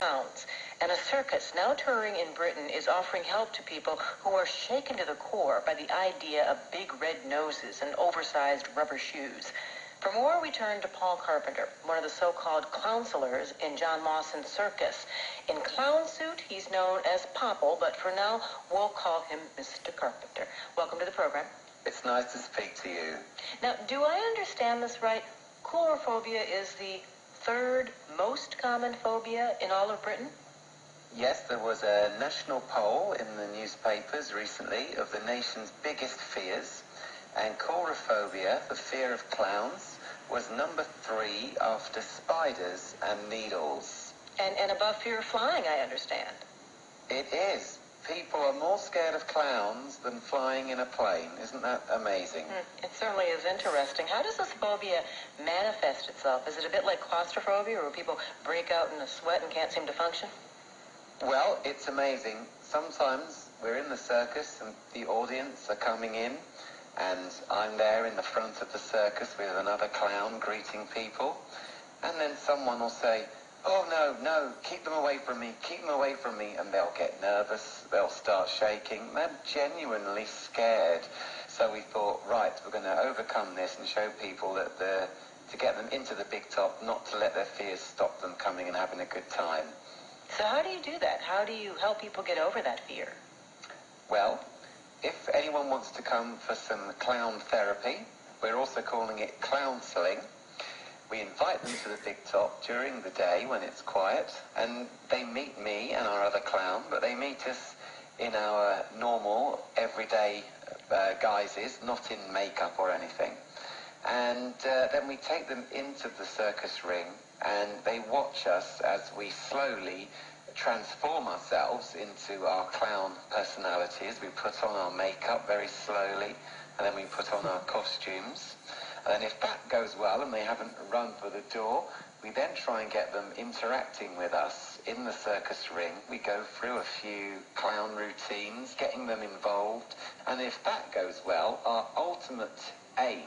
clowns. And a circus now touring in Britain is offering help to people who are shaken to the core by the idea of big red noses and oversized rubber shoes. For more, we turn to Paul Carpenter, one of the so-called clownselors in John Lawson's circus. In clown suit, he's known as Popple, but for now, we'll call him Mr. Carpenter. Welcome to the program. It's nice to speak to you. Now, do I understand this right? Coulrophobia is the third most common phobia in all of Britain? Yes, there was a national poll in the newspapers recently of the nation's biggest fears, and coulrophobia, the fear of clowns, was number 3 after spiders and needles. And above fear of flying, I understand. It is. People are more scared of clowns than flying in a plane. Isn't that amazing? It certainly is interesting. How does this phobia manifest itself? Is it a bit like claustrophobia, where people break out in a sweat and can't seem to function? Well, it's amazing. Sometimes we're in the circus and the audience are coming in, and I'm there in the front of the circus with another clown greeting people, and then someone will say, "Oh, no, keep them away from me, and they'll get nervous, they'll start shaking. They're genuinely scared. So we thought, right, we're going to overcome this and show people that to get them into the big top, not to let their fears stop them coming and having a good time. So how do you do that? How do you help people get over that fear? Well, if anyone wants to come for some clown therapy, we're also calling it clownselling. We invite them to the big top during the day when it's quiet, and they meet me and our other clown, but they meet us in our normal, everyday guises, not in makeup or anything. And then we take them into the circus ring, and they watch us as we slowly transform ourselves into our clown personalities. We put on our makeup very slowly, and then we put on our costumes. And if that goes well and they haven't run for the door, we then try and get them interacting with us in the circus ring. We go through a few clown routines, getting them involved. And if that goes well, our ultimate aim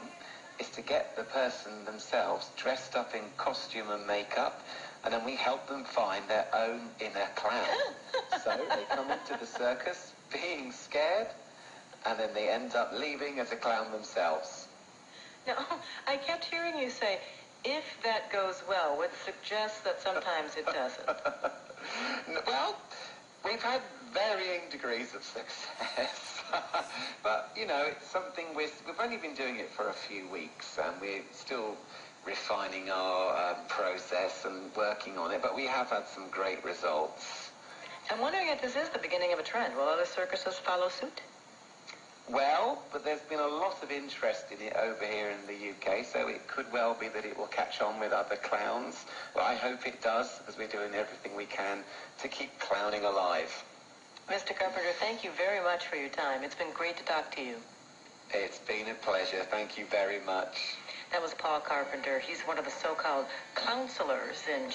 is to get the person themselves dressed up in costume and makeup, and then we help them find their own inner clown. So they come into the circus being scared, and then they end up leaving as a clown themselves. Now, I kept hearing you say, if that goes well, which suggests that sometimes it doesn't. Well, we've had varying degrees of success. But, you know, it's something we've only been doing it for a few weeks, and we're still refining our process and working on it, but we have had some great results. I'm wondering if this is the beginning of a trend. Will other circuses follow suit? Well, but there's been a lot of interest in it over here in the UK, so it could well be that it will catch on with other clowns. Well, I hope it does, because we're doing everything we can to keep clowning alive. Mr. Carpenter, thank you very much for your time. It's been great to talk to you. It's been a pleasure. Thank you very much. That was Paul Carpenter. He's one of the so-called clownselors in